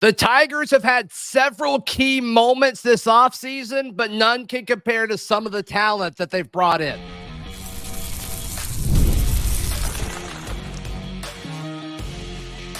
The Tigers have had several key moments this offseason, but none can compare to some of the talent that they've brought in.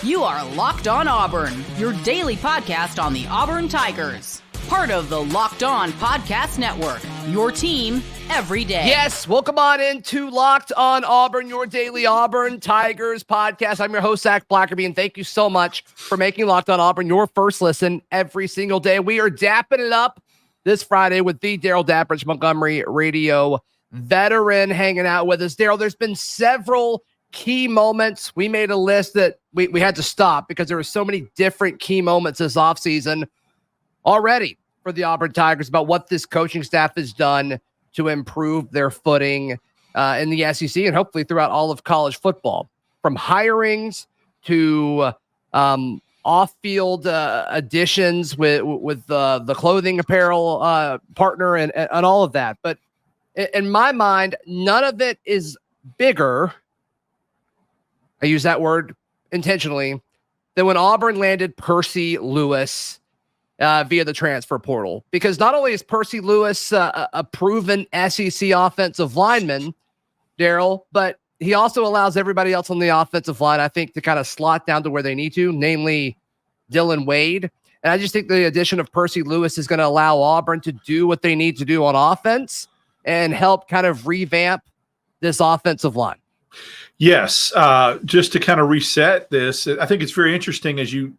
You are Locked On Auburn, your daily podcast on the Auburn Tigers. Part of the Locked On Podcast Network, your team every day. Yes, welcome on into Locked On Auburn, your daily Auburn Tigers podcast. I'm your host, Zac Blackerby, and thank you so much for making Locked On Auburn your first listen every single day. We are dapping it up this Friday with the Darrell Dapprich, Montgomery radio veteran, hanging out with us. Darrell, there's been several key moments. We made a list that we had to stop because there were so many different key moments this offseason already for the Auburn Tigers about what this coaching staff has done to improve their footing in the SEC and hopefully throughout all of college football. From hirings to off-field additions with the clothing apparel partner and all of that. But in my mind, none of it is bigger, I use that word intentionally, than when Auburn landed Percy Lewis via the transfer portal. Because not only is Percy Lewis a proven SEC offensive lineman, Darrell, but he also allows everybody else on the offensive line, I think, to kind of slot down to where they need to, namely Dylan Wade. And I just think the addition of Percy Lewis is going to allow Auburn to do what they need to do on offense and help kind of revamp this offensive line. Yes, just to kind of reset this, I think it's very interesting as you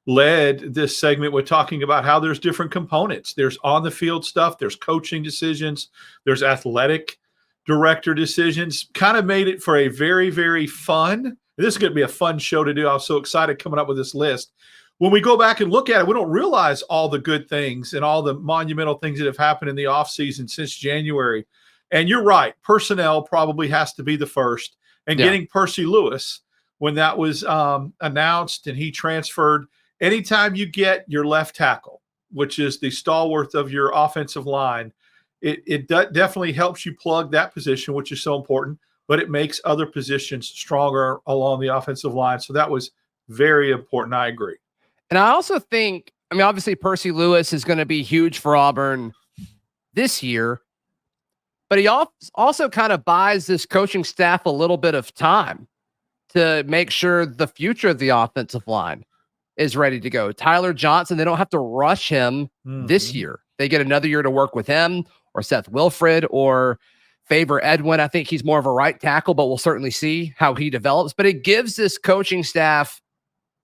led this segment with talking about how there's different components. There's on-the-field stuff, there's coaching decisions, there's athletic director decisions. Kind of made it for a very, very fun – this is going to be a fun show to do. I was so excited coming up with this list. When we go back and look at it, we don't realize all the good things and all the monumental things that have happened in the offseason since January. And you're right, personnel probably has to be the first. And getting Percy Lewis, when that was announced and he transferred – anytime you get your left tackle, which is the stalwart of your offensive line, it definitely helps you plug that position, which is so important, but it makes other positions stronger along the offensive line. So that was very important. I agree. And I also think, I mean, obviously Percy Lewis is going to be huge for Auburn this year, but he also kind of buys this coaching staff a little bit of time to make sure the future of the offensive line is ready to go. Tyler Johnson, they don't have to rush him this year. They get another year to work with him or Seth Wilfred or Faber Edwin. I think he's more of a right tackle, but we'll certainly see how he develops. But it gives this coaching staff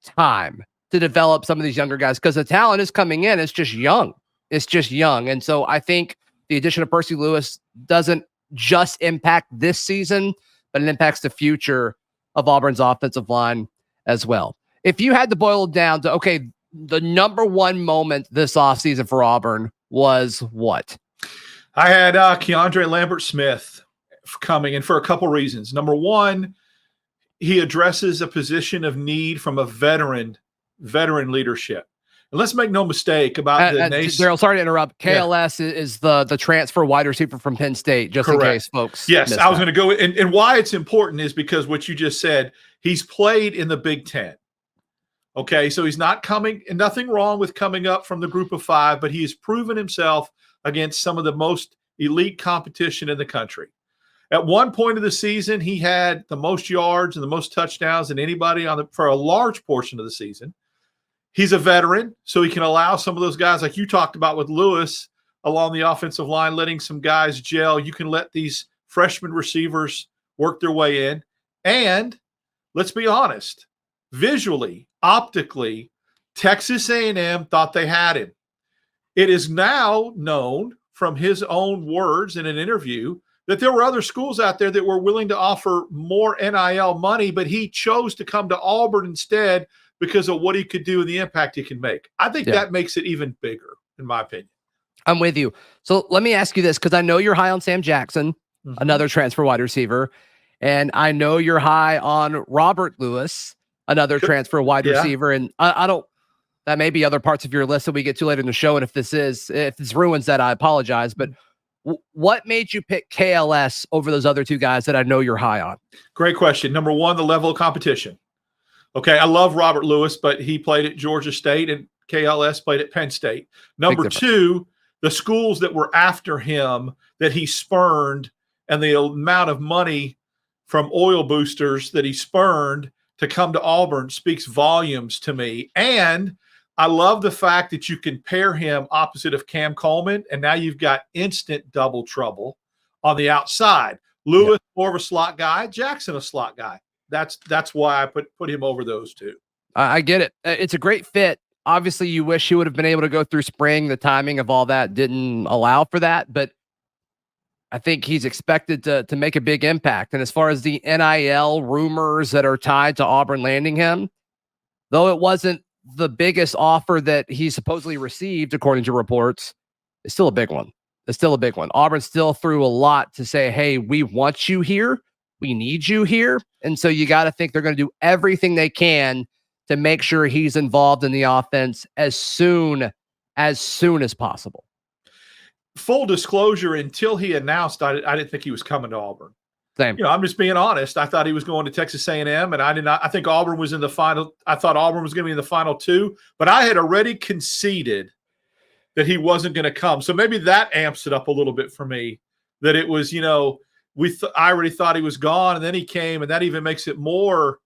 time to develop some of these younger guys because the talent is coming in. It's just young. And so I think the addition of Percy Lewis doesn't just impact this season, but it impacts the future of Auburn's offensive line as well. If you had to boil it down to, okay, the number one moment this offseason for Auburn was what? I had Keandre Lambert-Smith coming in for a couple reasons. Number one, he addresses a position of need from a veteran leadership. And let's make no mistake about Darrell, sorry to interrupt. KLS is the transfer wide receiver from Penn State, just in case folks. Yes, I was going to go. And why it's important is because what you just said, he's played in the Big Ten. Okay, so he's not coming, and nothing wrong with coming up from the group of five, but he has proven himself against some of the most elite competition in the country. At one point of the season, he had the most yards and the most touchdowns than anybody for a large portion of the season. He's a veteran, so he can allow some of those guys like you talked about with Lewis along the offensive line, letting some guys gel. You can let these freshman receivers work their way in. And let's be honest, visually, optically, Texas A&M thought they had him. It is now known from his own words in an interview that there were other schools out there that were willing to offer more NIL money, but he chose to come to Auburn instead because of what he could do and the impact he can make. I think that makes it even bigger, in my opinion. I'm with you. So let me ask you this, because I know you're high on Sam Jackson, another transfer wide receiver, and I know you're high on Robert Lewis, another transfer wide receiver. And I don't, that may be other parts of your list that we get to later in the show. And if this ruins that, I apologize. But what made you pick KLS over those other two guys that I know you're high on? Great question. Number one, the level of competition. Okay, I love Robert Lewis, but he played at Georgia State and KLS played at Penn State. Number two, the schools that were after him that he spurned and the amount of money from oil boosters that he spurned to come to Auburn speaks volumes to me. And I love the fact that you can pair him opposite of Cam Coleman, and now you've got instant double trouble on the outside. Lewis, more of a slot guy, Jackson, a slot guy. That's why I put him over those two. I get it. It's a great fit. Obviously, you wish he would have been able to go through spring. The timing of all that didn't allow for that, but I think he's expected to make a big impact. And as far as the NIL rumors that are tied to Auburn landing him, though it wasn't the biggest offer that he supposedly received, according to reports, it's still a big one. It's still a big one. Auburn still threw a lot to say, hey, we want you here. We need you here. And so you got to think they're going to do everything they can to make sure he's involved in the offense as soon as possible. Full disclosure, until he announced, I didn't think he was coming to Auburn. Same. I'm just being honest. I thought he was going to Texas A&M, and I think Auburn was in the final. I thought Auburn was going to be in the final two, but I had already conceded that he wasn't going to come. So maybe that amps it up a little bit for me, that it was, I already thought he was gone, and then he came, and that even makes it more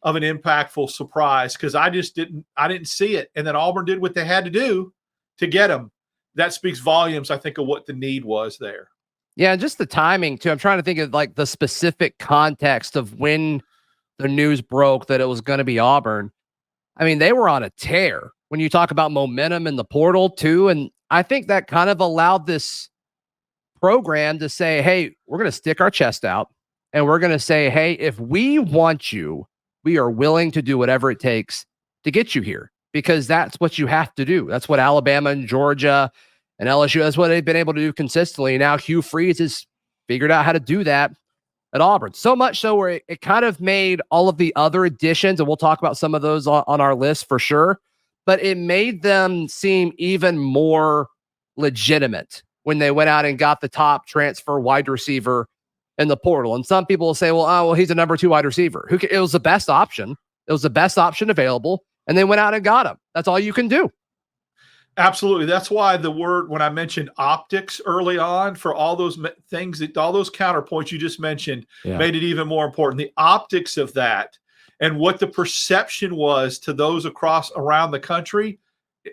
of an impactful surprise because I didn't see it. And then Auburn did what they had to do to get him. That speaks volumes, I think, of what the need was there. Yeah, and just the timing too. I'm trying to think of like the specific context of when the news broke that it was going to be Auburn. I mean, they were on a tear when you talk about momentum in the portal too. And I think that kind of allowed this program to say, hey, we're going to stick our chest out and we're going to say, hey, if we want you, we are willing to do whatever it takes to get you here, because that's what you have to do. That's what Alabama and Georgia and LSU, that's what they've been able to do consistently. Now Hugh Freeze has figured out how to do that at Auburn. So much so where it kind of made all of the other additions, and we'll talk about some of those on our list for sure, but it made them seem even more legitimate when they went out and got the top transfer wide receiver in the portal. And some people will say, well, he's a number 2 wide receiver. It was the best option. It was the best option available. And they went out and got him. That's all you can do. Absolutely. That's why the word, when I mentioned optics early on, for all those things, all those counterpoints you just mentioned, made it even more important. The optics of that and what the perception was to those around the country,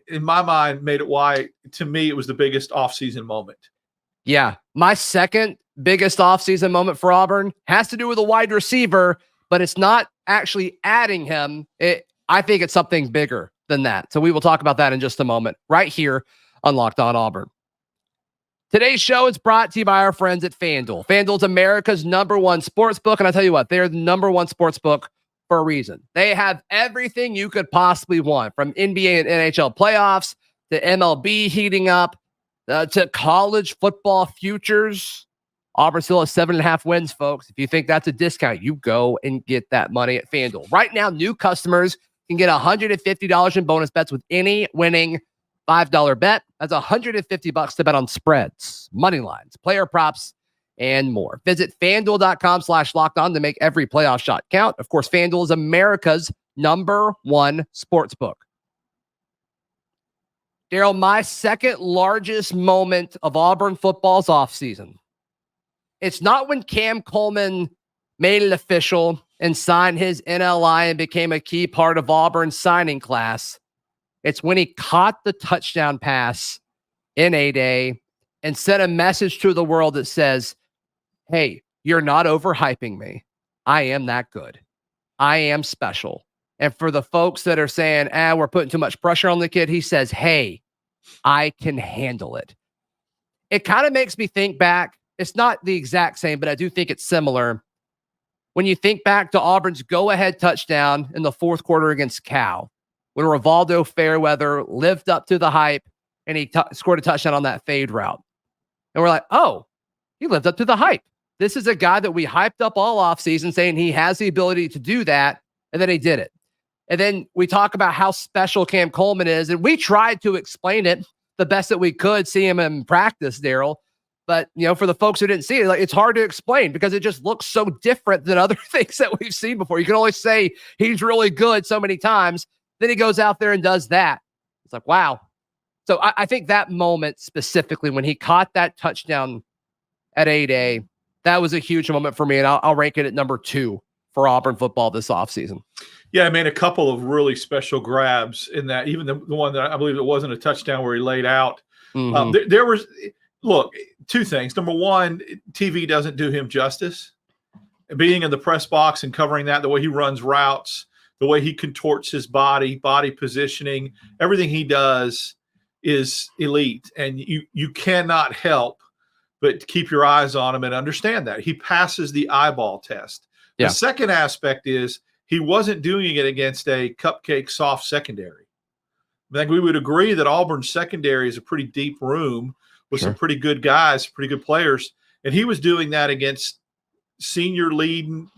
in my mind, made it why, to me, it was the biggest offseason moment. Yeah. My second biggest offseason moment for Auburn has to do with a wide receiver, but it's not actually adding him. I think it's something bigger than that. So we will talk about that in just a moment, right here on Locked On Auburn. Today's show is brought to you by our friends at FanDuel. FanDuel is America's #1 sports book, and I tell you what, they're the #1 sports book for a reason. They have everything you could possibly want, from NBA and NHL playoffs to MLB heating up to college football futures. Auburn still has 7.5 wins, folks. If you think that's a discount, you go and get that money at FanDuel. Right now, new customers can get $150 in bonus bets with any winning $5 bet. That's $150 to bet on spreads, money lines, player props, and more. Visit FanDuel.com/lockedon to make every playoff shot count. Of course, FanDuel is America's #1 sportsbook. Darrell, my second largest moment of Auburn football's offseason. It's not when Cam Coleman made it official and signed his NLI and became a key part of Auburn's signing class. It's when he caught the touchdown pass in A-Day and sent a message to the world that says, hey, you're not overhyping me. I am that good. I am special. And for the folks that are saying, we're putting too much pressure on the kid, he says, hey, I can handle it. It kind of makes me think back. It's not the exact same, but I do think it's similar. When you think back to Auburn's go-ahead touchdown in the fourth quarter against Cal, when Rivaldo Fairweather lived up to the hype and he scored a touchdown on that fade route. And we're like, oh, he lived up to the hype. This is a guy that we hyped up all offseason saying he has the ability to do that, and then he did it. And then we talk about how special Cam Coleman is, and we tried to explain it the best that we could, see him in practice, Darrell. But, for the folks who didn't see it, like, it's hard to explain because it just looks so different than other things that we've seen before. You can always say he's really good so many times. Then he goes out there and does that. It's like, wow. So I think that moment specifically when he caught that touchdown at 8A, that was a huge moment for me. And I'll rank it at number 2 for Auburn football this offseason. Yeah, I mean, a couple of really special grabs in that, even the one that I believe it wasn't a touchdown where he laid out. There was, look, 2 things. Number one, TV doesn't do him justice. Being in the press box and covering that, the way he runs routes, the way he contorts his body positioning, everything he does is elite. And you cannot help but keep your eyes on him and understand that. He passes the eyeball test. Yeah. The second aspect is he wasn't doing it against a cupcake soft secondary. I think we would agree that Auburn's secondary is a pretty deep room with some pretty good guys, pretty good players. And he was doing that against senior leading,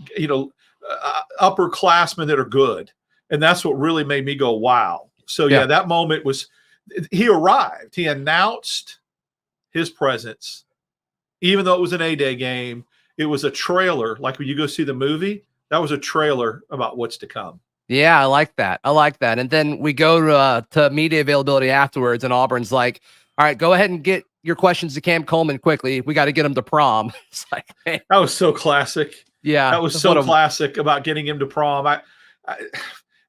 upperclassmen that are good. And that's what really made me go, wow. So, yeah, that moment was – he arrived. He announced his presence. Even though it was an A-Day game, it was a trailer. Like when you go see the movie, that was a trailer about what's to come. Yeah, I like that. And then we go to media availability afterwards, and Auburn's like, all right, go ahead and get your questions to Cam Coleman quickly. We got to get him to prom. It's like, man. That was so classic. Yeah. That was so classic about getting him to prom.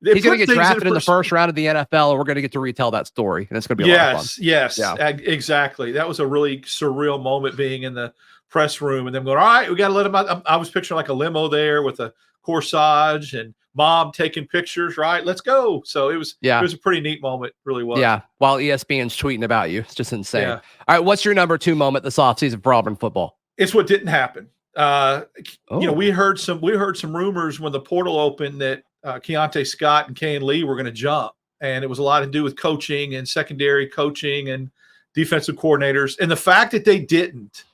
He's going to get drafted in the first round of the NFL, and we're going to get to retell that story, and it's going to be a lot of fun. Yes, exactly. That was a really surreal moment being in the press room and them going, all right, we got to let him out. I was picturing like a limo there with a corsage and mom taking pictures, right? Let's go. So it was a pretty neat moment, really was. Yeah, while ESPN's tweeting about you. It's just insane. Yeah. All right, what's your number 2 moment this offseason for Auburn football? It's what didn't happen. We heard some rumors when the portal opened that Keontae Scott and Kayin Lee were going to jump, and it was a lot to do with coaching and secondary coaching and defensive coordinators. And the fact that they didn't,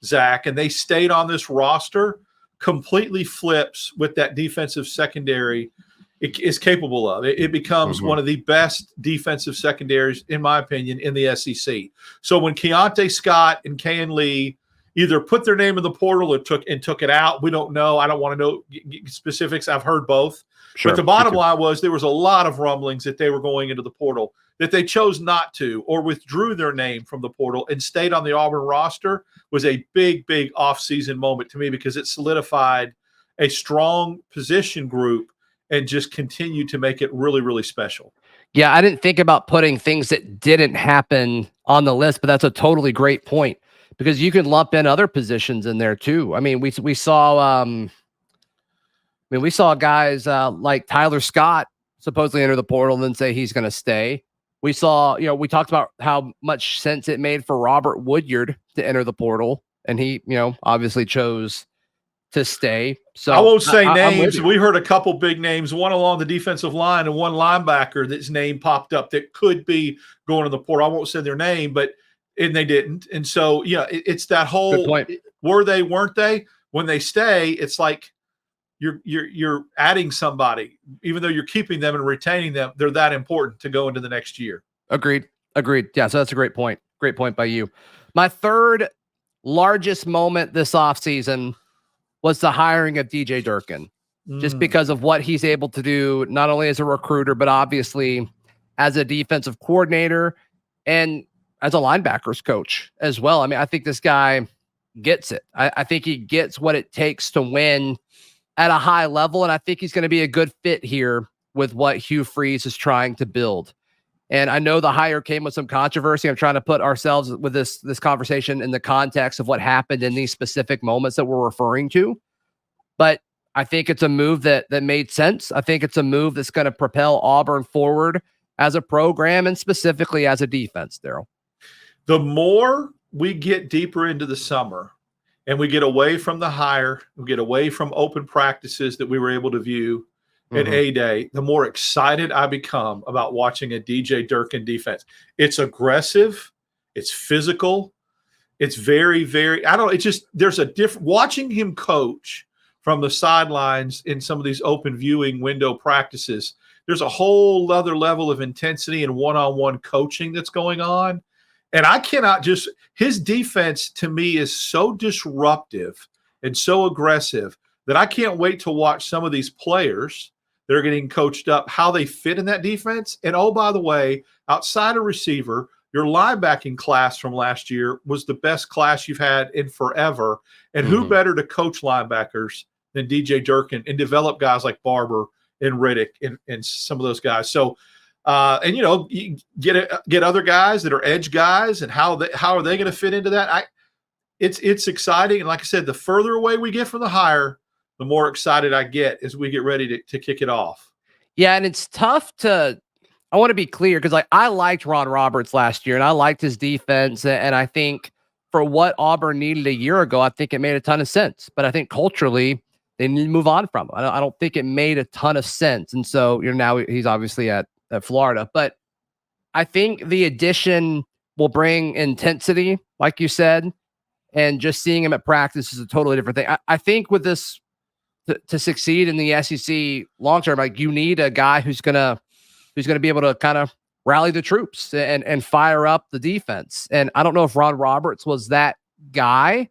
Zach, and they stayed on this roster completely flips with that defensive secondary is capable of. It becomes one of the best defensive secondaries, in my opinion, in the SEC. So when Keontae Scott and Kayin Lee either put their name in the portal or took it out, we don't know. I don't want to know specifics. I've heard both. Sure, but the bottom line was there was a lot of rumblings that they were going into the portal, that they chose not to or withdrew their name from the portal and stayed on the Auburn roster was a big, big offseason moment to me because it solidified a strong position group and just continued to make it really, really special. Yeah, I didn't think about putting things that didn't happen on the list, but that's a totally great point because you can lump in other positions in there too. I mean, we saw we saw guys like Tyler Scott supposedly enter the portal and then say he's going to stay. We saw, we talked about how much sense it made for Robert Woodyard to enter the portal, and he, obviously chose to stay. So I won't say names. We heard a couple big names, one along the defensive line and one linebacker that's name popped up that could be going to the portal. I won't say their name, and they didn't. And so, it's that whole, were they, weren't they? When they stay, it's like, you're adding somebody, even though you're keeping them and retaining them. They're that important to go into the next year. Agreed. Yeah. So that's a great point. Great point by you. My third largest moment this offseason was the hiring of DJ Durkin, just because of what he's able to do, not only as a recruiter, but obviously as a defensive coordinator and as a linebackers coach as well. I mean, I think this guy gets it. I think he gets what it takes to win at a high level. And I think he's going to be a good fit here with what Hugh Freeze is trying to build. And I know the hire came with some controversy. I'm trying to put ourselves with this conversation in the context of what happened in these specific moments that we're referring to. But I think it's a move that made sense. I think it's a move that's going to propel Auburn forward as a program and specifically as a defense, Darrell. The more we get deeper into the summer, and we get away from the hire, we get away from open practices that we were able to view at A-Day, the more excited I become about watching a DJ Durkin defense. It's aggressive. It's physical. It's very, very, there's a different, watching him coach from the sidelines in some of these open viewing window practices, there's a whole other level of intensity and one-on-one coaching that's going on. And I cannot his defense to me is so disruptive and so aggressive that I can't wait to watch some of these players that are getting coached up, how they fit in that defense. And oh, by the way, outside of receiver, your linebacking class from last year was the best class you've had in forever. And who better to coach linebackers than DJ Durkin and develop guys like Barber and Riddick and some of those guys. So, and you get other guys that are edge guys, and how are they going to fit into that? It's exciting. And like I said, the further away we get from the hire, the more excited I get as we get ready to kick it off. Yeah, and it's tough I want to be clear because I liked Ron Roberts last year, and I liked his defense, and I think for what Auburn needed a year ago, I think it made a ton of sense. But I think culturally, they need to move on from him. I don't think it made a ton of sense. And so now he's obviously at Florida. But I think the addition will bring intensity, like you said, and just seeing him at practice is a totally different thing. I think with this, to succeed in the SEC long term, like you need a guy who's gonna be able to kind of rally the troops and fire up the defense. And I don't know if Ron Roberts was that guy,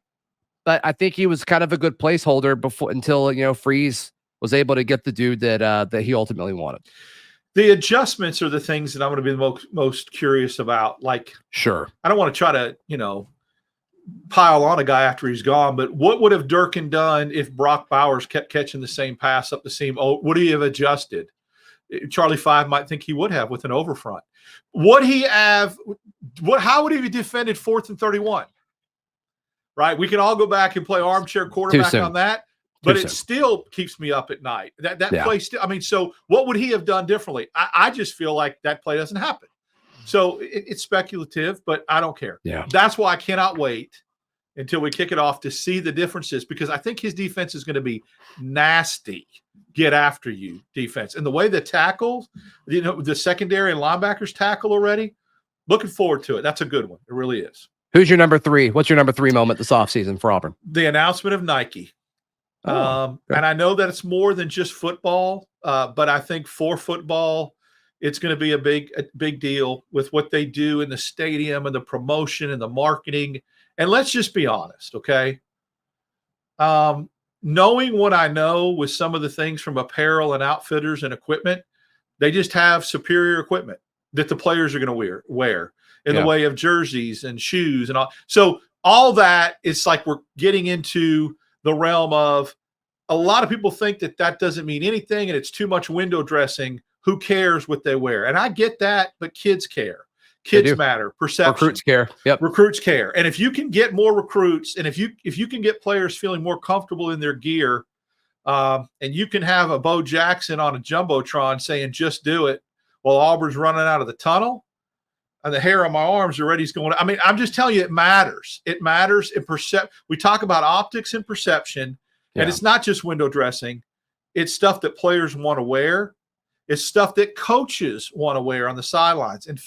but I think he was kind of a good placeholder until Freeze was able to get the dude that he ultimately wanted. The adjustments are the things that I'm going to be the most curious about. Like, sure, I don't want to try to pile on a guy after he's gone, but what would have Durkin done if Brock Bowers kept catching the same pass up the seam? Oh, would he have adjusted? Charlie Five might think he would have with an overfront. Would he have? How would he have defended 4th and 31? Right, we can all go back and play armchair quarterback on that, but it still keeps me up at night. That play still. I mean, so what would he have done differently? I just feel like that play doesn't happen. So it's speculative, but I don't care. Yeah, that's why I cannot wait until we kick it off to see the differences, because I think his defense is going to be nasty. Get after you defense, and the way the tackles, the secondary and linebackers tackle already. Looking forward to it. That's a good one. It really is. Who's your number 3? What's your number 3 moment this offseason for Auburn? The announcement of Nike. And I know that it's more than just football, but I think for football, it's going to be a big deal with what they do in the stadium and the promotion and the marketing. And let's just be honest, okay? Knowing what I know with some of the things from apparel and outfitters and equipment, they just have superior equipment that the players are going to wear in the way of jerseys and shoes and all. So all that, it's like we're getting into the realm of a lot of people think that doesn't mean anything and it's too much window dressing. Who cares what they wear? And I get that, but kids care. Kids matter. Perception. Recruits care. Yep. Recruits care. And if you can get more recruits, and if you can get players feeling more comfortable in their gear, and you can have a Bo Jackson on a Jumbotron saying, just do it, while Auburn's running out of the tunnel, and the hair on my arms already is going. I mean, I'm just telling you, it matters. It matters in we talk about optics and perception, and it's not just window dressing. It's stuff that players want to wear. It's stuff that coaches want to wear on the sidelines, and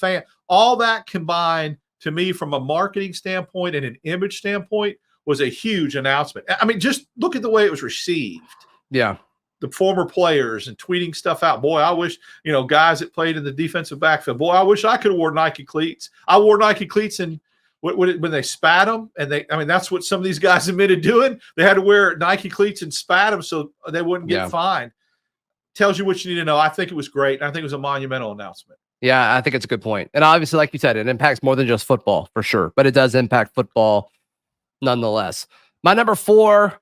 all that combined, to me, from a marketing standpoint and an image standpoint, was a huge announcement. I mean, just look at the way it was received. Yeah. The former players and tweeting stuff out. Boy, I wish, guys that played in the defensive backfield. Boy, I wish I could have worn Nike cleats. I wore Nike cleats and when they spat them, and that's what some of these guys admitted doing. They had to wear Nike cleats and spat them so they wouldn't get fined. Tells you what you need to know. I think it was great. And I think it was a monumental announcement. Yeah, I think it's a good point. And obviously, like you said, it impacts more than just football for sure, but it does impact football nonetheless. My number 4,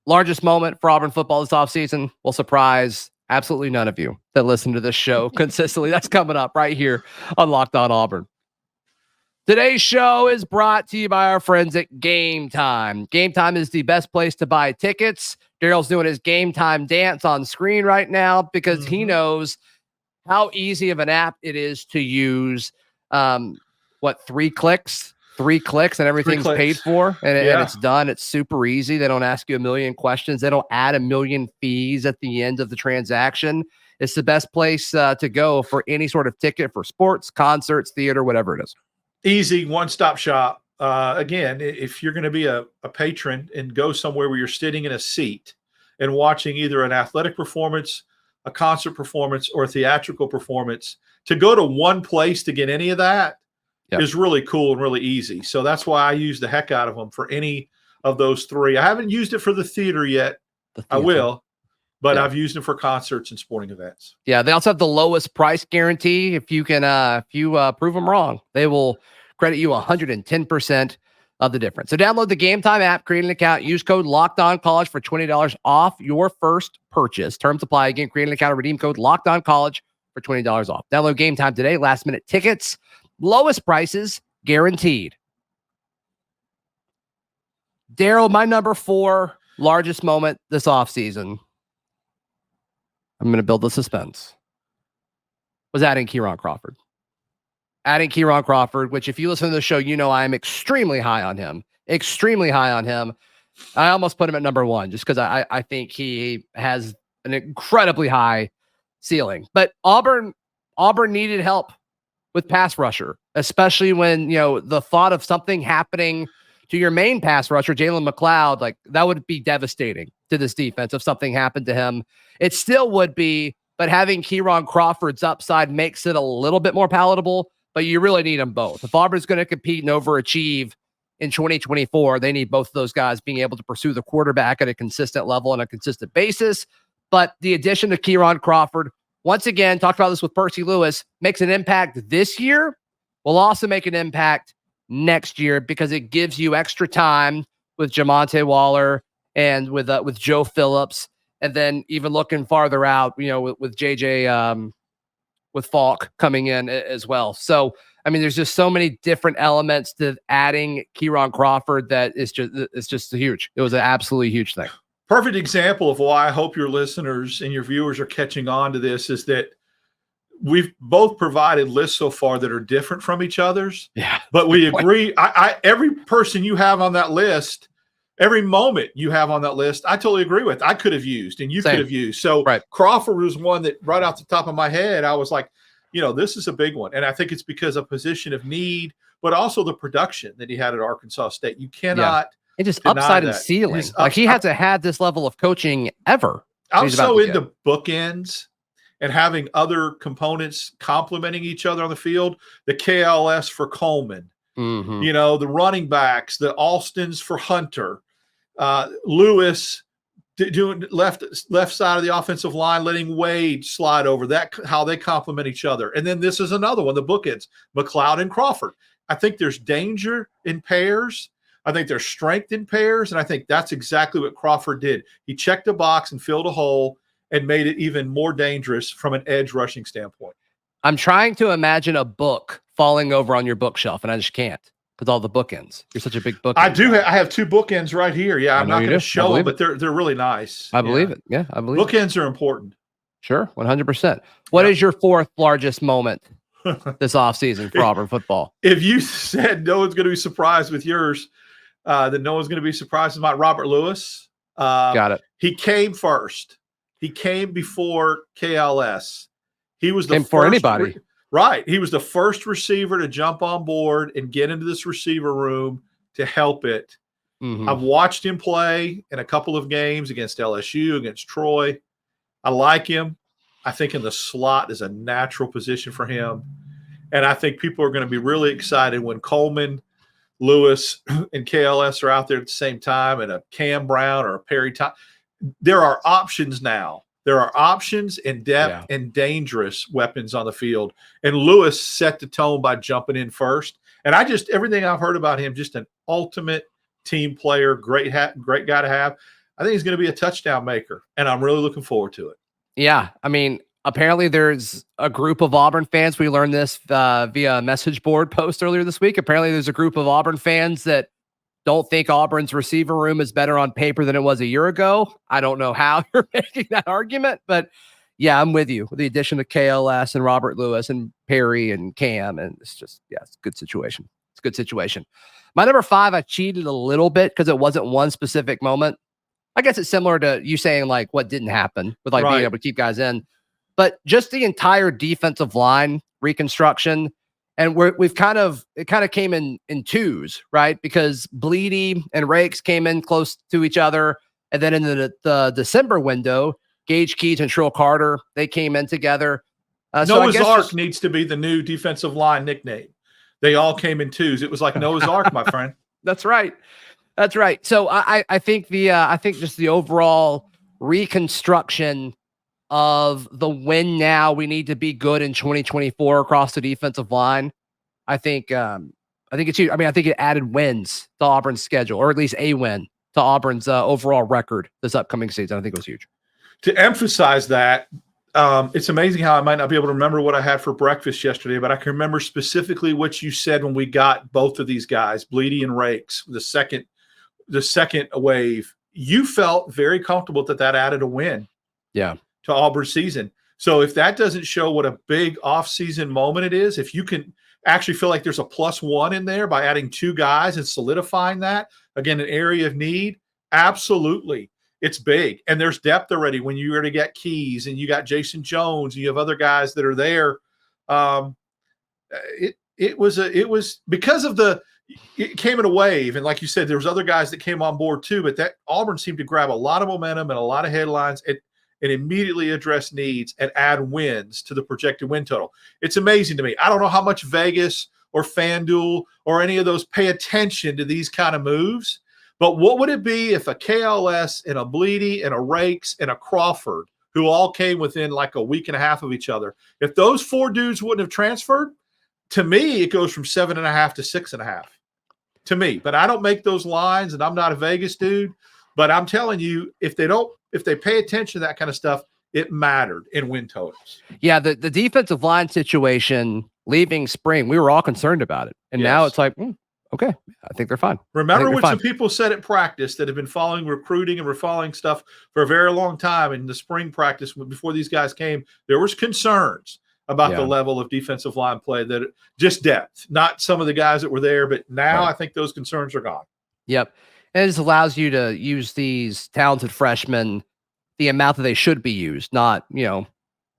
largest moment for Auburn football this offseason will surprise absolutely none of you that listen to this show consistently. That's coming up right here on Locked On Auburn. Today's show is brought to you by our friends at Game Time. Game Time is the best place to buy tickets. Darrell's doing his Game Time dance on screen right now because he knows how easy of an app it is to use. 3 clicks? 3 clicks and everything's paid for and it's done. It's super easy. They don't ask you a million questions. They don't add a million fees at the end of the transaction. It's the best place to go for any sort of ticket for sports, concerts, theater, whatever it is. Easy, one-stop shop. Again, if you're going to be a patron and go somewhere where you're sitting in a seat and watching either an athletic performance, a concert performance, or a theatrical performance, to go to one place to get any of that, is really cool and really easy. So that's why I use the heck out of them for any of those three. I haven't used it for the theater yet. I will, but I've used it for concerts and sporting events. Yeah, they also have the lowest price guarantee. If you can, prove them wrong, they will credit you 110% of the difference. So download the Game Time app, create an account, use code LOCKEDONCollege for $20 off your first purchase. Terms apply. Again, create an account and redeem code LOCKEDONCollege for $20 off. Download Game Time today. Last minute tickets, lowest prices guaranteed. Darrell, my number 4 largest moment this offseason, I'm going to build the suspense, was adding Kieran Crawford. Adding Kieran Crawford, which if you listen to the show, you know I am extremely high on him. Extremely high on him. I almost put him at number 1 just because I think he has an incredibly high ceiling. But Auburn needed help with pass rusher, especially when, the thought of something happening to your main pass rusher, Jalen McLeod, like that would be devastating to this defense if something happened to him. It still would be, but having Kieran Crawford's upside makes it a little bit more palatable, but you really need them both. If Auburn's going to compete and overachieve in 2024, they need both of those guys being able to pursue the quarterback at a consistent level on a consistent basis. But the addition of Kieran Crawford, once again, talked about this with Percy Lewis, makes an impact this year, will also make an impact next year because it gives you extra time with Jamonte Waller and with Joe Phillips, and then even looking farther out, with JJ, with Falk coming in as well. So, I mean, there's just so many different elements to adding Kieran Crawford that it's just huge. It was an absolutely huge thing. Perfect example of why I hope your listeners and your viewers are catching on to this is that we've both provided lists so far that are different from each other's. Yeah. But we agree. I every person you have on that list, every moment you have on that list, I totally agree with. I could have used and you could have used. So Crawford was one that right off the top of my head, I was like, this is a big one. And I think it's because of position of need, but also the production that he had at Arkansas State. You cannot and just upside and ceiling. He hasn't had this level of coaching ever. I'm so into bookends and having other components complementing each other on the field. The KLS for Coleman, the running backs, the Alstons for Hunter, Lewis doing left side of the offensive line, letting Wade slide over. That how they complement each other. And then this is another one, the bookends, McLeod and Crawford. I think there's danger in pairs. I think there's strength in pairs, and I think that's exactly what Crawford did. He checked a box and filled a hole and made it even more dangerous from an edge rushing standpoint. I'm trying to imagine a book falling over on your bookshelf, and I just can't because all the bookends. You're such a big bookend. I have 2 bookends right here. Yeah, I'm not going to show them, but they're really nice. I believe it. Yeah, I believe bookends are important. Sure, 100%. What is your 4th largest moment this offseason for Auburn football? If you said no one's going to be surprised with yours, then no one's going to be surprised with my Robert Lewis. Got it. He came first. He came before KLS. He was the first for anybody. Right. He was the first receiver to jump on board and get into this receiver room to help it. I've watched him play in a couple of games against LSU, against Troy. I like him. I think in the slot is a natural position for him. And I think people are going to be really excited when Coleman, Lewis, and KLS are out there at the same time, and a Cam Brown or a Perry Thompson. There are options now. There are options and depth and dangerous weapons on the field. And Lewis set the tone by jumping in first. And everything I've heard about him, just an ultimate team player, great guy to have. I think he's going to be a touchdown maker, and I'm really looking forward to it. Yeah, I mean, apparently there's a group of Auburn fans. We learned this via a message board post earlier this week. Apparently there's a group of Auburn fans that don't think Auburn's receiver room is better on paper than it was a year ago. I don't know how you're making that argument, but yeah, I'm with you. With the addition of KLS and Robert Lewis and Perry and Cam, and it's a good situation. It's a good situation. My number 5, I cheated a little bit because it wasn't one specific moment. I guess it's similar to you saying like what didn't happen with being able to keep guys in, but just the entire defensive line reconstruction. And it kind of came in twos, right? Because Bleedy and Rakes came in close to each other. And then in the December window, Gage Keys and Trill Carter, they came in together. Noah's Ark needs to be the new defensive line nickname. they all came in twos. It was like Noah's Ark, my friend. That's right. That's right. So I think I think just the overall reconstruction of the win now, we need to be good in 2024 across the defensive line. I think it's huge. I mean, I think it added wins to Auburn's schedule, or at least a win to Auburn's overall record this upcoming season. I think it was huge. To emphasize that, it's amazing how I might not be able to remember what I had for breakfast yesterday, but I can remember specifically what you said when we got both of these guys, Bleedy and Rakes, the second wave. You felt very comfortable that added a win. Yeah. To Auburn's season. So if that doesn't show what a big offseason moment it is, if you can actually feel like there's a +1 in there by adding 2 guys and solidifying that, again, an area of need, absolutely. It's big. And there's depth already when you already got Keys and you got Jason Jones and you have other guys that are there. It was because of it came in a wave. And like you said, there was other guys that came on board too, but that Auburn seemed to grab a lot of momentum and a lot of headlines and immediately address needs and add wins to the projected win total. It's amazing to me. I don't know how much Vegas or FanDuel or any of those pay attention to these kind of moves, but what would it be if a KLS and a Bleedy and a Rakes and a Crawford, who all came within like a week and a half of each other, if those 4 dudes wouldn't have transferred, to me, it goes from 7.5 to 6.5 to me. But I don't make those lines, and I'm not a Vegas dude. But I'm telling you, if they pay attention to that kind of stuff, it mattered in win totals. Yeah, the defensive line situation leaving spring, we were all concerned about it. And now it's like, okay, I think they're fine. Remember what some people said at practice that have been following recruiting and following stuff for a very long time. In the spring practice, before these guys came, there was concerns about the level of defensive line play, that just depth, not some of the guys that were there. But now I think those concerns are gone. Yep. And it just allows you to use these talented freshmen the amount that they should be used, not,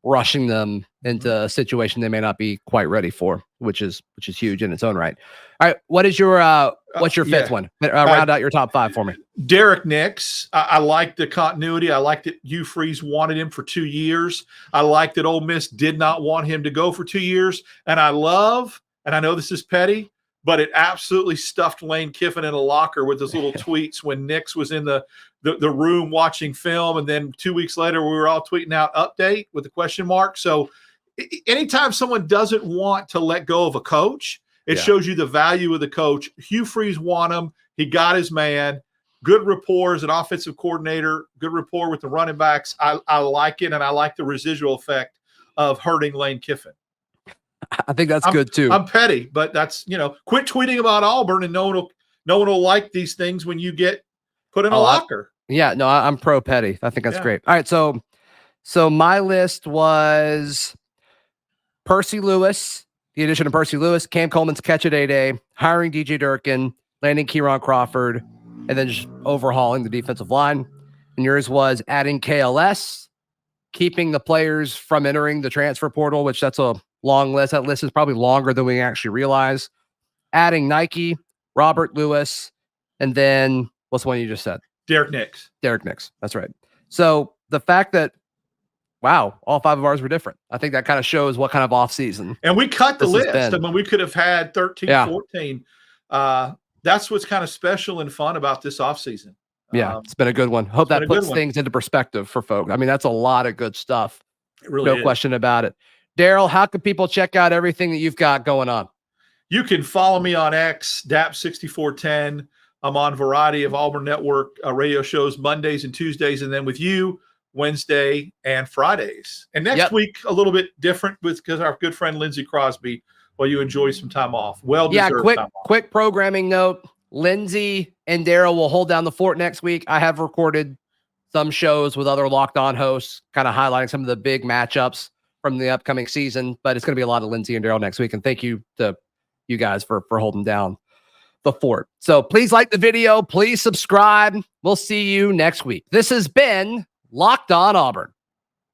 rushing them into a situation they may not be quite ready for, which is huge in its own right. All right. What's your fifth one? Round out your top 5 for me. Derek Nix. I like the continuity. I like that Hugh Freeze wanted him for 2 years. I like that Ole Miss did not want him to go for 2 years. And I know this is petty, but it absolutely stuffed Lane Kiffin in a locker with his little tweets when Nix was in the room watching film. And then 2 weeks later, we were all tweeting out update with a question mark. So anytime someone doesn't want to let go of a coach, it shows you the value of the coach. Hugh Freeze won him. He got his man. Good rapport as an offensive coordinator. Good rapport with the running backs. I like it, and I like the residual effect of hurting Lane Kiffin. I think that's good too. I'm petty, but that's, quit tweeting about Auburn, and no one will like these things when you get put in a locker. Yeah, no, I'm pro petty. I think that's great. All right, so my list was Percy Lewis, the addition of Percy Lewis, Cam Coleman's catch-a-day, hiring DJ Durkin, landing Kieran Crawford, and then just overhauling the defensive line. And yours was adding KLS, keeping the players from entering the transfer portal, which that's a long list. That list is probably longer than we actually realize. Adding Nike, Robert Lewis, and then what's the one you just said? Derek Nix. That's right. So the fact that, wow, all 5 of ours were different. I think that kind of shows what kind of offseason. And we cut the list. I mean, we could have had 13, 14. That's what's kind of special and fun about this offseason. Yeah, it's been a good one. Hope that puts things into perspective for folks. I mean, that's a lot of good stuff. It really no question about it. Darrell, how can people check out everything that you've got going on? You can follow me on X, DAP6410. I'm on a variety of Auburn Network radio shows Mondays and Tuesdays, and then with you, Wednesday and Fridays. And next week, a little bit different because our good friend Lindsey Crosby, while you enjoy some time off. Quick programming note. Lindsey and Darrell will hold down the fort next week. I have recorded some shows with other Locked On hosts, kind of highlighting some of the big matchups from the upcoming season, but it's going to be a lot of Lindsey and Darrell next week. And thank you to you guys for holding down the fort. So please like the video. Please subscribe. We'll see you next week. This has been Locked On Auburn.